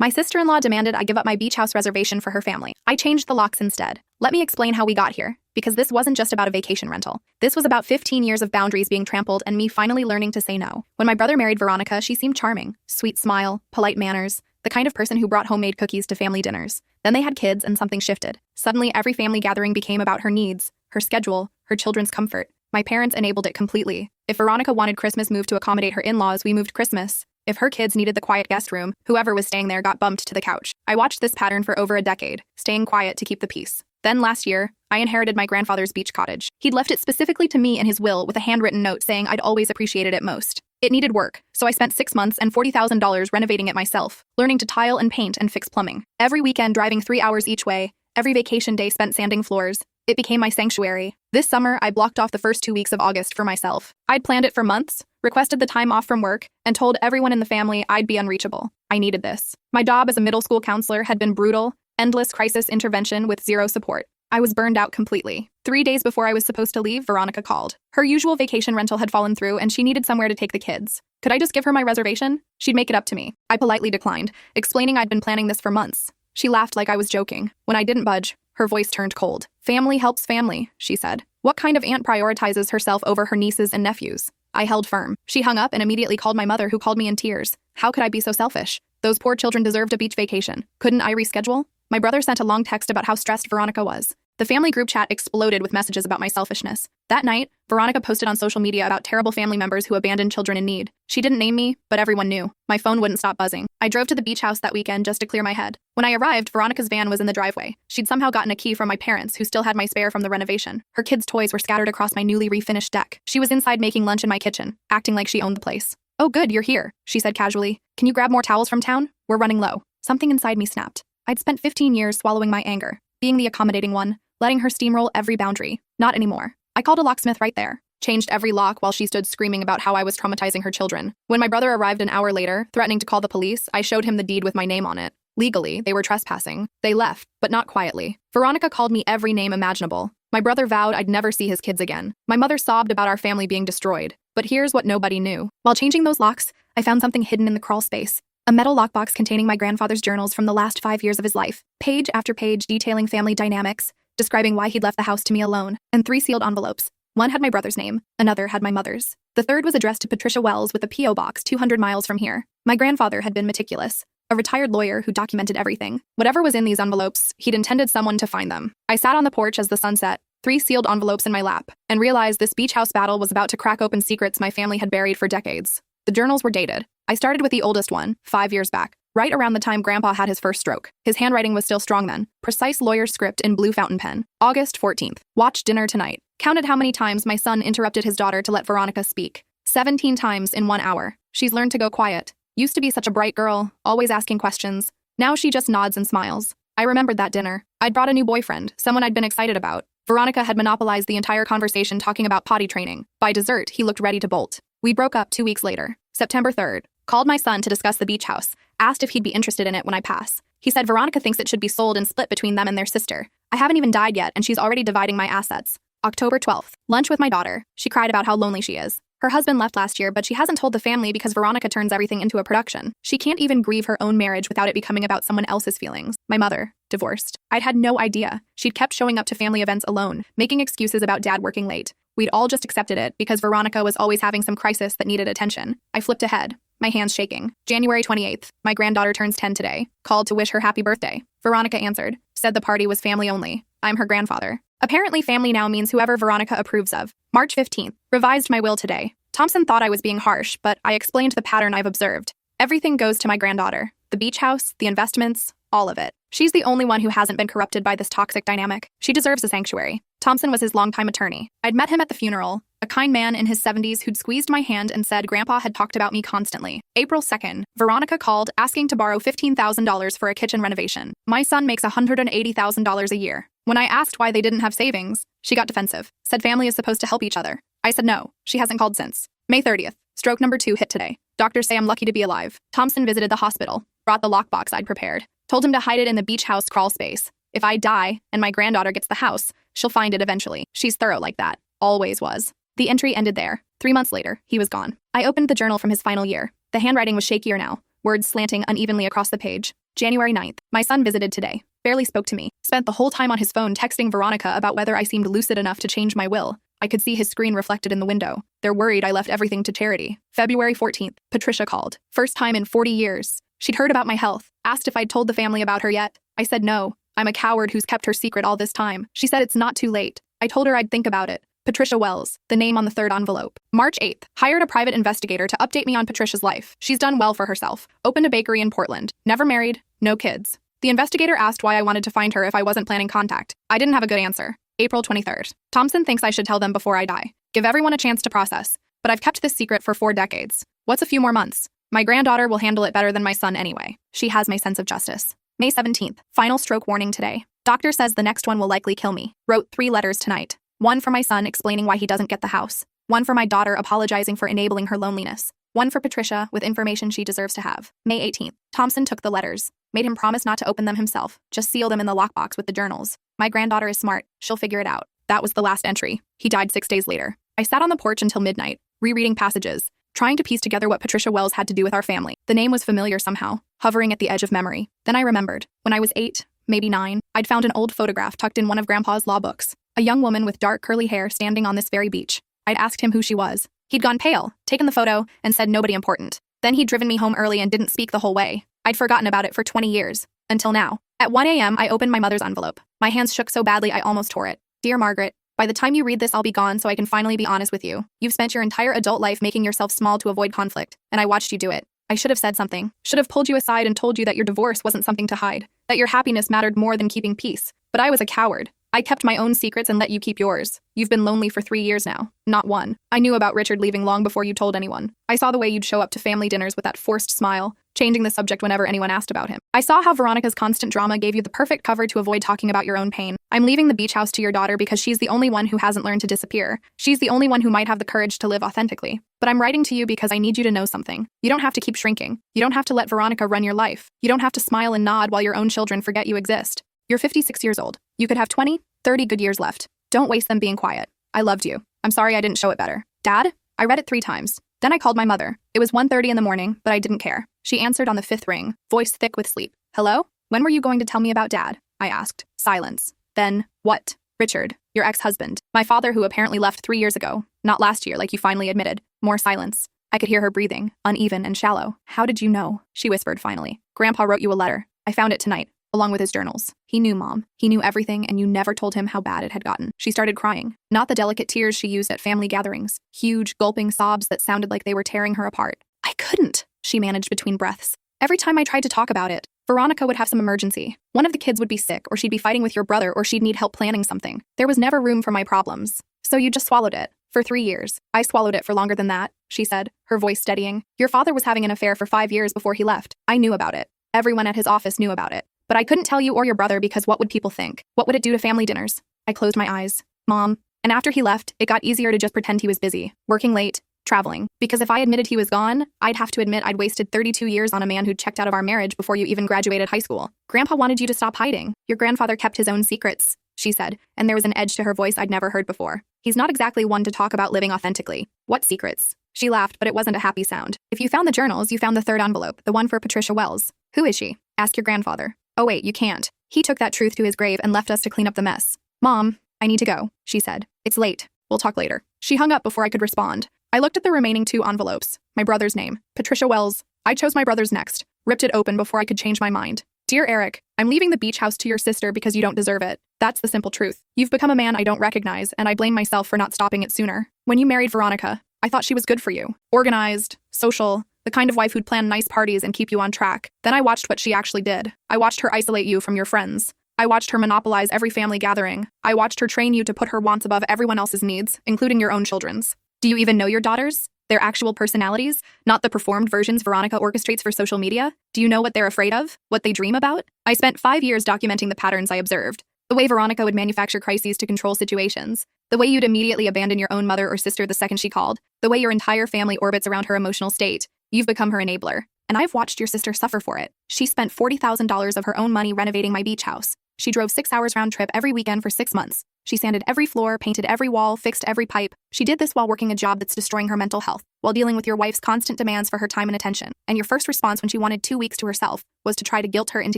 My sister-in-law demanded I give up my beach house reservation for her family. I changed the locks instead. Let me explain how we got here, because this wasn't just about a vacation rental. This was about 15 years of boundaries being trampled and me finally learning to say no. When my brother married Veronica, she seemed charming. Sweet smile, polite manners, the kind of person who brought homemade cookies to family dinners. Then they had kids and something shifted. Suddenly, every family gathering became about her needs, her schedule, her children's comfort. My parents enabled it completely. If Veronica wanted Christmas moved to accommodate her in-laws, we moved Christmas. If her kids needed the quiet guest room, whoever was staying there got bumped to the couch. I watched this pattern for over a decade, staying quiet to keep the peace. Then last year, I inherited my grandfather's beach cottage. He'd left it specifically to me in his will with a handwritten note saying I'd always appreciated it most. It needed work, so I spent 6 months and $40,000 renovating it myself, learning to tile and paint and fix plumbing. Every weekend driving 3 hours each way, every vacation day spent sanding floors. It became my sanctuary. This summer, I blocked off the first 2 weeks of August for myself. I'd planned it for months, requested the time off from work, and told everyone in the family I'd be unreachable. I needed this. My job as a middle school counselor had been brutal, endless crisis intervention with zero support. I was burned out completely. 3 days before I was supposed to leave, Veronica called. Her usual vacation rental had fallen through and she needed somewhere to take the kids. Could I just give her my reservation? She'd make it up to me. I politely declined, explaining I'd been planning this for months. She laughed like I was joking. When I didn't budge, her voice turned cold. Family helps family, she said. What kind of aunt prioritizes herself over her nieces and nephews? I held firm. She hung up and immediately called my mother, who called me in tears. How could I be so selfish? Those poor children deserved a beach vacation. Couldn't I reschedule? My brother sent a long text about how stressed Veronica was. The family group chat exploded with messages about my selfishness. That night, Veronica posted on social media about terrible family members who abandoned children in need. She didn't name me, but everyone knew. My phone wouldn't stop buzzing. I drove to the beach house that weekend just to clear my head. When I arrived, Veronica's van was in the driveway. She'd somehow gotten a key from my parents, who still had my spare from the renovation. Her kids' toys were scattered across my newly refinished deck. She was inside making lunch in my kitchen, acting like she owned the place. Oh good, you're here, she said casually. Can you grab more towels from town? We're running low. Something inside me snapped. I'd spent 15 years swallowing my anger, being the accommodating one, letting her steamroll every boundary. Not anymore. I called a locksmith right there, changed every lock while she stood screaming about how I was traumatizing her children. When my brother arrived an hour later, threatening to call the police, I showed him the deed with my name on it. Legally, they were trespassing. They left, but not quietly. Veronica called me every name imaginable. My brother vowed I'd never see his kids again. My mother sobbed about our family being destroyed. But here's what nobody knew. While changing those locks, I found something hidden in the crawl space. A metal lockbox containing my grandfather's journals from the last 5 years of his life. Page after page detailing family dynamics, describing why he'd left the house to me alone, and 3 sealed envelopes. One had my brother's name, another had my mother's. The third was addressed to Patricia Wells with a P.O. box 200 miles from here. My grandfather had been meticulous, a retired lawyer who documented everything. Whatever was in these envelopes, he'd intended someone to find them. I sat on the porch as the sun set, 3 sealed envelopes in my lap, and realized this beach house battle was about to crack open secrets my family had buried for decades. The journals were dated. I started with the oldest one, 5 years back, right around the time Grandpa had his first stroke. His handwriting was still strong then. Precise lawyer script in blue fountain pen. August 14th. Watch dinner tonight. Counted how many times my son interrupted his daughter to let Veronica speak. 17 times in 1 hour. She's learned to go quiet. Used to be such a bright girl, always asking questions. Now she just nods and smiles. I remembered that dinner. I'd brought a new boyfriend, someone I'd been excited about. Veronica had monopolized the entire conversation talking about potty training. By dessert, he looked ready to bolt. We broke up 2 weeks later. September 3rd. Called my son to discuss the beach house. Asked if he'd be interested in it when I pass. He said Veronica thinks it should be sold and split between them and their sister. I haven't even died yet, and she's already dividing my assets. October 12th. Lunch with my daughter. She cried about how lonely she is. Her husband left last year, but she hasn't told the family because Veronica turns everything into a production. She can't even grieve her own marriage without it becoming about someone else's feelings. My mother, divorced. I'd had no idea. She'd kept showing up to family events alone, making excuses about dad working late. We'd all just accepted it because Veronica was always having some crisis that needed attention. I flipped ahead, my hands shaking. January 28th. My granddaughter turns 10 today. Called to wish her happy birthday. Veronica answered. Said the party was family only. I'm her grandfather. Apparently family now means whoever Veronica approves of. March 15th. Revised my will today. Thompson thought I was being harsh, but I explained the pattern I've observed. Everything goes to my granddaughter. The beach house, the investments, all of it. She's the only one who hasn't been corrupted by this toxic dynamic. She deserves a sanctuary. Thompson was his longtime attorney. I'd met him at the funeral, a kind man in his 70s who'd squeezed my hand and said Grandpa had talked about me constantly. April 2nd, Veronica called asking to borrow $15,000 for a kitchen renovation. My son makes $180,000 a year. When I asked why they didn't have savings, she got defensive, said family is supposed to help each other. I said no. She hasn't called since. May 30th, stroke number 2 hit today. Doctors say I'm lucky to be alive. Thompson visited the hospital, brought the lockbox I'd prepared, told him to hide it in the beach house crawl space. If I die and my granddaughter gets the house, she'll find it eventually. She's thorough like that. Always was. The entry ended there. 3 months later, he was gone. I opened the journal from his final year. The handwriting was shakier now, words slanting unevenly across the page. January 9th. My son visited today. Barely spoke to me. Spent the whole time on his phone texting Veronica about whether I seemed lucid enough to change my will. I could see his screen reflected in the window. They're worried I left everything to charity. February 14th. Patricia called. First time in 40 years. She'd heard about my health. Asked if I'd told the family about her yet. I said no. I'm a coward who's kept her secret all this time. She said it's not too late. I told her I'd think about it. Patricia Wells, the name on the third envelope. March 8th. Hired a private investigator to update me on Patricia's life. She's done well for herself. Opened a bakery in Portland. Never married. No kids. The investigator asked why I wanted to find her if I wasn't planning contact. I didn't have a good answer. April 23rd. Thompson thinks I should tell them before I die. Give everyone a chance to process. But I've kept this secret for 4 decades. What's a few more months? My granddaughter will handle it better than my son anyway. She has my sense of justice. May 17th. Final stroke warning today. Doctor says the next one will likely kill me. Wrote 3 letters tonight. One for my son explaining why he doesn't get the house. One for my daughter apologizing for enabling her loneliness. One for Patricia with information she deserves to have. May 18th. Thompson took the letters. Made him promise not to open them himself. Just seal them in the lockbox with the journals. My granddaughter is smart. She'll figure it out. That was the last entry. He died 6 days later. I sat on the porch until midnight, rereading passages, trying to piece together what Patricia Wells had to do with our family. The name was familiar somehow, hovering at the edge of memory. Then I remembered. When I was 8, maybe 9, I'd found an old photograph tucked in one of Grandpa's law books. A young woman with dark curly hair standing on this very beach. I'd asked him who she was. He'd gone pale, taken the photo, and said nobody important. Then he'd driven me home early and didn't speak the whole way. I'd forgotten about it for 20 years. Until now. At 1 a.m., I opened my mother's envelope. My hands shook so badly I almost tore it. Dear Margaret, by the time you read this, I'll be gone so I can finally be honest with you. You've spent your entire adult life making yourself small to avoid conflict, and I watched you do it. I should have said something. Should have pulled you aside and told you that your divorce wasn't something to hide, that your happiness mattered more than keeping peace. But I was a coward. I kept my own secrets and let you keep yours. You've been lonely for 3 years now, not 1. I knew about Richard leaving long before you told anyone. I saw the way you'd show up to family dinners with that forced smile, changing the subject whenever anyone asked about him. I saw how Veronica's constant drama gave you the perfect cover to avoid talking about your own pain. I'm leaving the beach house to your daughter because she's the only one who hasn't learned to disappear. She's the only one who might have the courage to live authentically. But I'm writing to you because I need you to know something. You don't have to keep shrinking. You don't have to let Veronica run your life. You don't have to smile and nod while your own children forget you exist. You're 56 years old. You could have 20, 30 good years left. Don't waste them being quiet. I loved you. I'm sorry I didn't show it better. Dad? I read it 3 times. Then I called my mother. It was 1:30 in the morning, but I didn't care. She answered on the 5th ring, voice thick with sleep. Hello? When were you going to tell me about Dad? I asked. Silence. Then, what? Richard, your ex-husband. My father who apparently left 3 years ago. Not last year, like you finally admitted. More silence. I could hear her breathing, uneven and shallow. How did you know? She whispered finally. Grandpa wrote you a letter. I found it tonight, along with his journals. He knew, Mom. He knew everything, and you never told him how bad it had gotten. She started crying. Not the delicate tears she used at family gatherings. Huge, gulping sobs that sounded like they were tearing her apart. I couldn't, she managed between breaths. Every time I tried to talk about it, Veronica would have some emergency. One of the kids would be sick, or she'd be fighting with your brother, or she'd need help planning something. There was never room for my problems. So you just swallowed it. For 3 years. I swallowed it for longer than that, she said, her voice steadying. Your father was having an affair for 5 years before he left. I knew about it. Everyone at his office knew about it. But I couldn't tell you or your brother because what would people think? What would it do to family dinners? I closed my eyes. Mom. And after he left, it got easier to just pretend he was busy, working late, traveling. Because if I admitted he was gone, I'd have to admit I'd wasted 32 years on a man who'd checked out of our marriage before you even graduated high school. Grandpa wanted you to stop hiding. Your grandfather kept his own secrets, she said, and there was an edge to her voice I'd never heard before. He's not exactly one to talk about living authentically. What secrets? She laughed, but it wasn't a happy sound. If you found the journals, you found the 3rd envelope, the one for Patricia Wells. Who is she? Ask your grandfather. Oh wait, you can't. He took that truth to his grave and left us to clean up the mess. Mom, I need to go, she said. It's late. We'll talk later. She hung up before I could respond. I looked at the remaining 2 envelopes. My brother's name, Patricia Wells. I chose my brother's next. Ripped it open before I could change my mind. Dear Eric, I'm leaving the beach house to your sister because you don't deserve it. That's the simple truth. You've become a man I don't recognize, and I blame myself for not stopping it sooner. When you married Veronica, I thought she was good for you. Organized, social, the kind of wife who'd plan nice parties and keep you on track. Then I watched what she actually did. I watched her isolate you from your friends. I watched her monopolize every family gathering. I watched her train you to put her wants above everyone else's needs, including your own children's. Do you even know your daughters? Their actual personalities? Not the performed versions Veronica orchestrates for social media? Do you know what they're afraid of? What they dream about? I spent 5 years documenting the patterns I observed. The way Veronica would manufacture crises to control situations. The way you'd immediately abandon your own mother or sister the second she called. The way your entire family orbits around her emotional state. You've become her enabler. And I've watched your sister suffer for it. She spent $40,000 of her own money renovating my beach house. She drove 6 hours round trip every weekend for 6 months. She sanded every floor, painted every wall, fixed every pipe. She did this while working a job that's destroying her mental health, while dealing with your wife's constant demands for her time and attention. And your first response when she wanted 2 weeks to herself was to try to guilt her into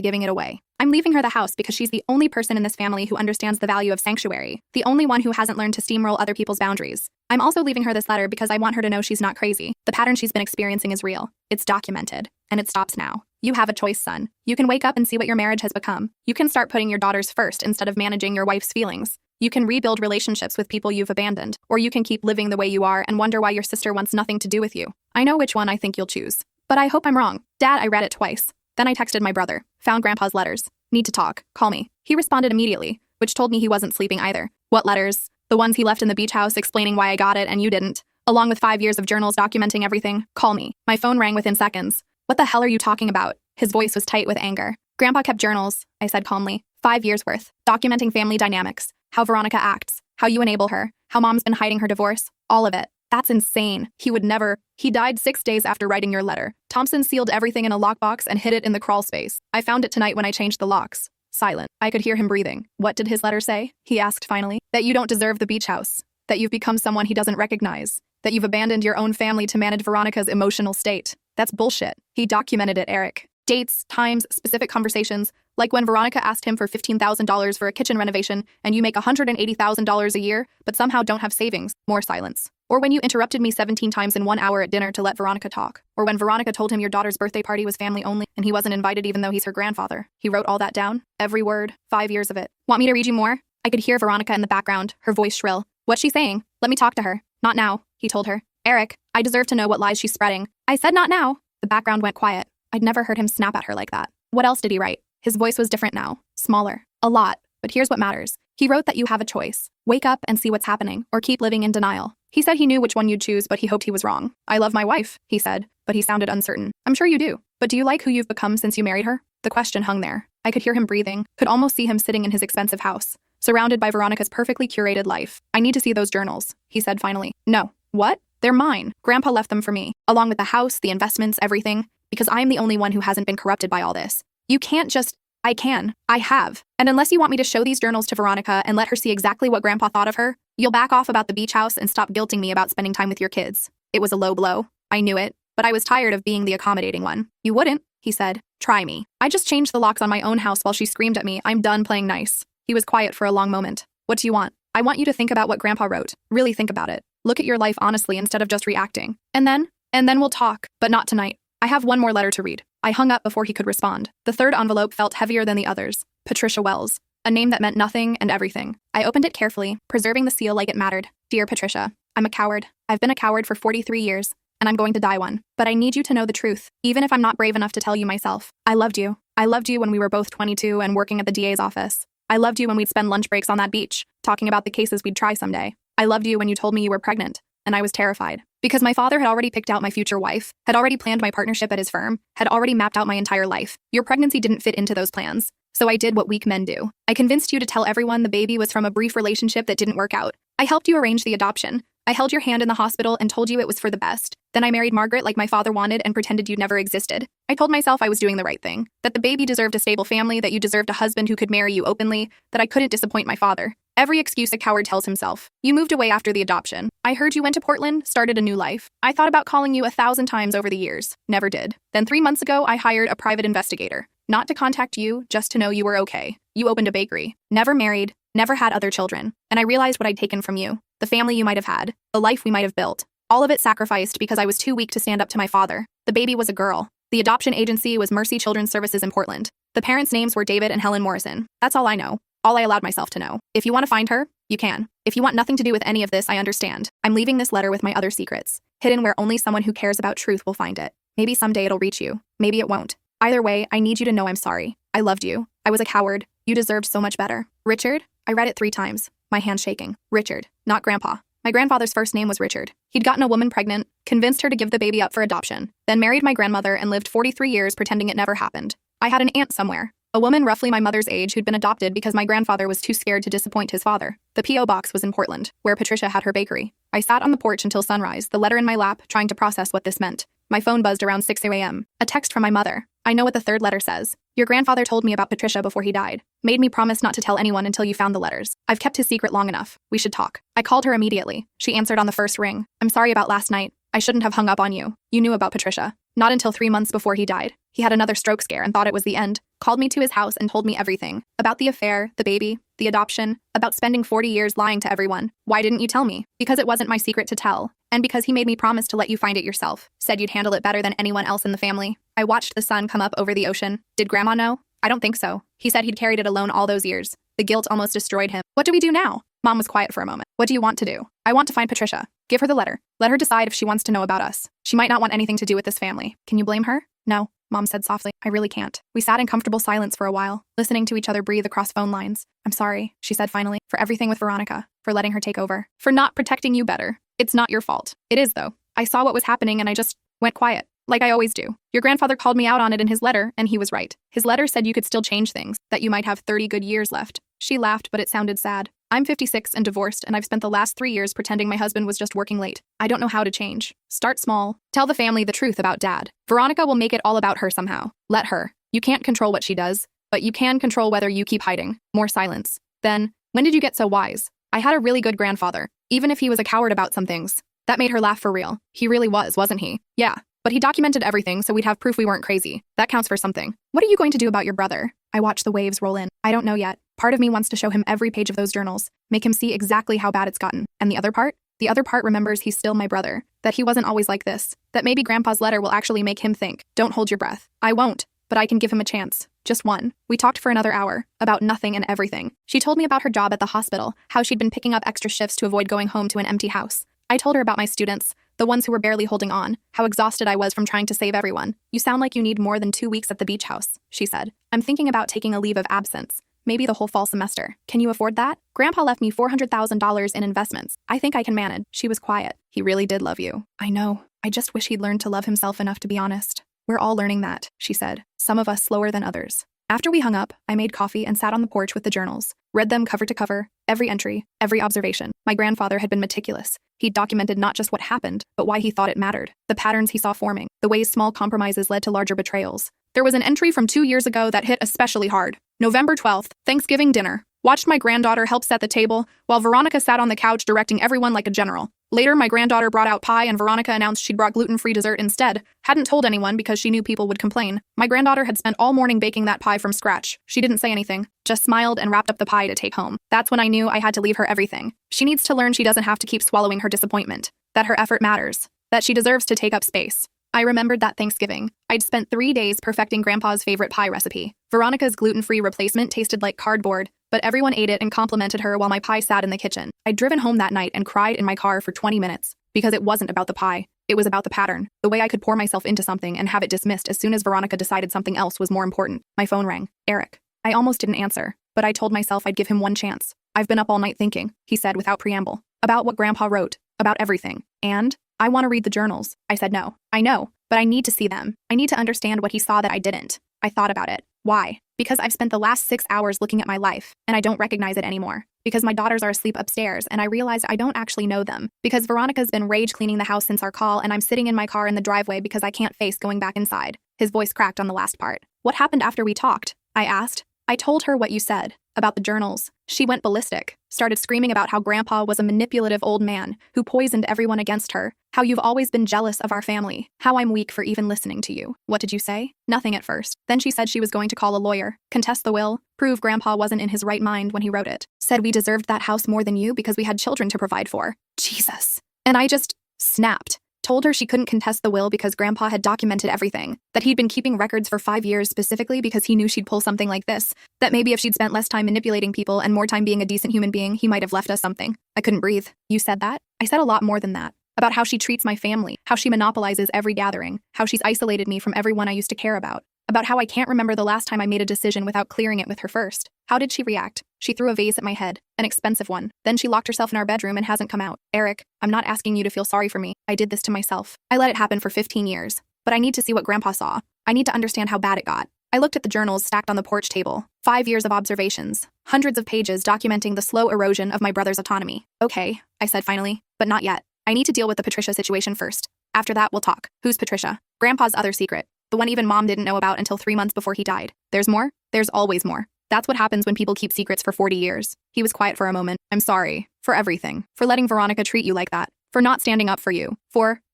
giving it away. I'm leaving her the house because she's the only person in this family who understands the value of sanctuary, the only one who hasn't learned to steamroll other people's boundaries. I'm also leaving her this letter because I want her to know she's not crazy. The pattern she's been experiencing is real. It's documented. And it stops now. You have a choice, son. You can wake up and see what your marriage has become. You can start putting your daughters first instead of managing your wife's feelings. You can rebuild relationships with people you've abandoned, or you can keep living the way you are and wonder why your sister wants nothing to do with you. I know which one I think you'll choose. But I hope I'm wrong. Dad, I read it twice. Then I texted my brother. Found Grandpa's letters. Need to talk. Call me. He responded immediately, which told me he wasn't sleeping either. What letters? The ones he left in the beach house explaining why I got it and you didn't, along with 5 years of journals documenting everything. Call me. My phone rang within seconds. What the hell are you talking about? His voice was tight with anger. Grandpa kept journals, I said calmly. 5 years worth. Documenting family dynamics. How Veronica acts. How you enable her. How mom's been hiding her divorce. All of it. That's insane. He would never. He died 6 days after writing your letter. Thompson sealed everything in a lockbox and hid it in the crawl space. I found it tonight when I changed the locks. Silent. I could hear him breathing. What did his letter say? He asked finally. That you don't deserve the beach house. That you've become someone he doesn't recognize. That you've abandoned your own family to manage Veronica's emotional state. That's bullshit. He documented it, Eric. Dates, times, specific conversations, like when Veronica asked him for $15,000 for a kitchen renovation and you make $180,000 a year, but somehow don't have savings. More silence. Or when you interrupted me 17 times in 1 hour at dinner to let Veronica talk. Or when Veronica told him your daughter's birthday party was family only and he wasn't invited even though he's her grandfather. He wrote all that down. Every word. 5 years of it. Want me to read you more? I could hear Veronica in the background, her voice shrill. What's she saying? Let me talk to her. Not now, he told her. Eric, I deserve to know what lies she's spreading. I said not now. The background went quiet. I'd never heard him snap at her like that. What else did he write? His voice was different now. Smaller. A lot. But here's what matters. He wrote that you have a choice. Wake up and see what's happening, or keep living in denial. He said he knew which one you'd choose, but he hoped he was wrong. I love my wife, he said, but he sounded uncertain. I'm sure you do. But do you like who you've become since you married her? The question hung there. I could hear him breathing, could almost see him sitting in his expensive house, surrounded by Veronica's perfectly curated life. I need to see those journals, he said finally. No. What? They're mine. Grandpa left them for me, along with the house, the investments, everything, because I'm the only one who hasn't been corrupted by all this. You can't just... I can. I have. And unless you want me to show these journals to Veronica and let her see exactly what Grandpa thought of her, you'll back off about the beach house and stop guilting me about spending time with your kids. It was a low blow. I knew it, but I was tired of being the accommodating one. You wouldn't, he said. Try me. I just changed the locks on my own house while she screamed at me. I'm done playing nice. He was quiet for a long moment. What do you want? I want you to think about what Grandpa wrote. Really think about it. Look at your life honestly instead of just reacting. And then we'll talk, but not tonight. I have one more letter to read. I hung up before he could respond. The third envelope felt heavier than the others. Patricia Wells. A name that meant nothing and everything. I opened it carefully, preserving the seal like it mattered. Dear Patricia, I'm a coward. I've been a coward for 43 years, and I'm going to die one. But I need you to know the truth, even if I'm not brave enough to tell you myself. I loved you. I loved you when we were both 22 and working at the DA's office. I loved you when we'd spend lunch breaks on that beach, talking about the cases we'd try someday. I loved you when you told me you were pregnant, and I was terrified. Because my father had already picked out my future wife, had already planned my partnership at his firm, had already mapped out my entire life. Your pregnancy didn't fit into those plans. So I did what weak men do. I convinced you to tell everyone the baby was from a brief relationship that didn't work out. I helped you arrange the adoption. I held your hand in the hospital and told you it was for the best. Then I married Margaret like my father wanted and pretended you never existed. I told myself I was doing the right thing, that the baby deserved a stable family, that you deserved a husband who could marry you openly, that I couldn't disappoint my father. Every excuse a coward tells himself. You moved away after the adoption. I heard you went to Portland, started a new life. I thought about calling you 1,000 times over the years. Never did. Then 3 months ago, I hired a private investigator. Not to contact you, just to know you were okay. You opened a bakery. Never married. Never had other children. And I realized what I'd taken from you. The family you might have had. The life we might have built. All of it sacrificed because I was too weak to stand up to my father. The baby was a girl. The adoption agency was Mercy Children's Services in Portland. The parents' names were David and Helen Morrison. That's all I know. All I allowed myself to know. If you want to find her, you can. If you want nothing to do with any of this, I understand. I'm leaving this letter with my other secrets, hidden where only someone who cares about truth will find it. Maybe someday it'll reach you. Maybe it won't. Either way, I need you to know I'm sorry. I loved you. I was a coward. You deserved so much better. Richard? I read it 3 times, my hand shaking. Richard, not Grandpa. My grandfather's first name was Richard. He'd gotten a woman pregnant, convinced her to give the baby up for adoption, then married my grandmother and lived 43 years pretending it never happened. I had an aunt somewhere. A woman roughly my mother's age who'd been adopted because my grandfather was too scared to disappoint his father. The P.O. box was in Portland, where Patricia had her bakery. I sat on the porch until sunrise, the letter in my lap, trying to process what this meant. My phone buzzed around 6 a.m. A text from my mother. I know what the third letter says. Your grandfather told me about Patricia before he died. Made me promise not to tell anyone until you found the letters. I've kept his secret long enough. We should talk. I called her immediately. She answered on the first ring. I'm sorry about last night. I shouldn't have hung up on you. You knew about Patricia. Not until 3 months before he died. He had another stroke scare and thought it was the end. Called me to his house and told me everything. About the affair, the baby, the adoption, about spending 40 years lying to everyone. Why didn't you tell me? Because it wasn't my secret to tell. And because he made me promise to let you find it yourself. Said you'd handle it better than anyone else in the family. I watched the sun come up over the ocean. Did Grandma know? I don't think so. He said he'd carried it alone all those years. The guilt almost destroyed him. What do we do now? Mom was quiet for a moment. What do you want to do? I want to find Patricia. Give her the letter. Let her decide if she wants to know about us. She might not want anything to do with this family. Can you blame her? No, Mom said softly. I really can't. We sat in comfortable silence for a while, listening to each other breathe across phone lines. I'm sorry, she said finally, for everything with Veronica, for letting her take over, for not protecting you better. It's not your fault. It is, though. I saw what was happening and I just went quiet. Like I always do. Your grandfather called me out on it in his letter, and he was right. His letter said you could still change things, that you might have 30 good years left. She laughed, but it sounded sad. I'm 56 and divorced, and I've spent the last 3 years pretending my husband was just working late. I don't know how to change. Start small. Tell the family the truth about Dad. Veronica will make it all about her somehow. Let her. You can't control what she does, but you can control whether you keep hiding. More silence. Then, when did you get so wise? I had a really good grandfather, even if he was a coward about some things. That made her laugh for real. He really was, wasn't he? Yeah. But he documented everything so we'd have proof we weren't crazy. That counts for something. What are you going to do about your brother? I watch the waves roll in. I don't know yet. Part of me wants to show him every page of those journals, make him see exactly how bad it's gotten. And the other part? The other part remembers he's still my brother, that he wasn't always like this, that maybe Grandpa's letter will actually make him think. Don't hold your breath. I won't, but I can give him a chance. Just one. We talked for another hour, about nothing and everything. She told me about her job at the hospital, how she'd been picking up extra shifts to avoid going home to an empty house. I told her about my students, the ones who were barely holding on, how exhausted I was from trying to save everyone. You sound like you need more than 2 weeks at the beach house, she said. I'm thinking about taking a leave of absence. Maybe the whole fall semester. Can you afford that? Grandpa left me $400,000 in investments. I think I can manage. She was quiet. He really did love you. I know. I just wish he'd learned to love himself enough to be honest. We're all learning that, she said. Some of us slower than others. After we hung up, I made coffee and sat on the porch with the journals. Read them cover to cover, every entry, every observation. My grandfather had been meticulous. He'd documented not just what happened, but why he thought it mattered. The patterns he saw forming, the ways small compromises led to larger betrayals. There was an entry from 2 years ago that hit especially hard. November 12th, Thanksgiving dinner. Watched my granddaughter help set the table, while Veronica sat on the couch directing everyone like a general. Later, my granddaughter brought out pie and Veronica announced she'd brought gluten-free dessert instead. Hadn't told anyone because she knew people would complain. My granddaughter had spent all morning baking that pie from scratch. She didn't say anything, just smiled and wrapped up the pie to take home. That's when I knew I had to leave her everything. She needs to learn she doesn't have to keep swallowing her disappointment, that her effort matters, that she deserves to take up space. I remembered that Thanksgiving. I'd spent 3 days perfecting Grandpa's favorite pie recipe. Veronica's gluten-free replacement tasted like cardboard, but everyone ate it and complimented her while my pie sat in the kitchen. I'd driven home that night and cried in my car for 20 minutes, because it wasn't about the pie. It was about the pattern, the way I could pour myself into something and have it dismissed as soon as Veronica decided something else was more important. My phone rang. Eric. I almost didn't answer, but I told myself I'd give him one chance. I've been up all night thinking, he said without preamble, about what Grandpa wrote, about everything. And I want to read the journals. I said no. I know, but I need to see them. I need to understand what he saw that I didn't. I thought about it. Why? Because I've spent the last 6 hours looking at my life, and I don't recognize it anymore. Because my daughters are asleep upstairs, and I realized I don't actually know them. Because Veronica's been rage cleaning the house since our call, and I'm sitting in my car in the driveway because I can't face going back inside. His voice cracked on the last part. What happened after we talked? I asked. I told her what you said, about the journals. She went ballistic, started screaming about how Grandpa was a manipulative old man who poisoned everyone against her, how you've always been jealous of our family, how I'm weak for even listening to you. What did you say? Nothing at first. Then she said she was going to call a lawyer, contest the will, prove Grandpa wasn't in his right mind when he wrote it. Said we deserved that house more than you because we had children to provide for. Jesus. And I just snapped. Told her she couldn't contest the will because Grandpa had documented everything, that he'd been keeping records for 5 years specifically because he knew she'd pull something like this, that maybe if she'd spent less time manipulating people and more time being a decent human being, he might have left us something. I couldn't breathe. You said that? I said a lot more than that. About how she treats my family, how she monopolizes every gathering, how she's isolated me from everyone I used to care about how I can't remember the last time I made a decision without clearing it with her first. How did she react? She threw a vase at my head, an expensive one. Then she locked herself in our bedroom and hasn't come out. Eric, I'm not asking you to feel sorry for me. I did this to myself. I let it happen for 15 years. But I need to see what Grandpa saw. I need to understand how bad it got. I looked at the journals stacked on the porch table. 5 years of observations. Hundreds of pages documenting the slow erosion of my brother's autonomy. Okay, I said finally, but not yet. I need to deal with the Patricia situation first. After that, we'll talk. Who's Patricia? Grandpa's other secret. The one even Mom didn't know about until 3 months before he died. There's more? There's always more. That's what happens when people keep secrets for 40 years. He was quiet for a moment. I'm sorry. For everything. For letting Veronica treat you like that. For not standing up for you.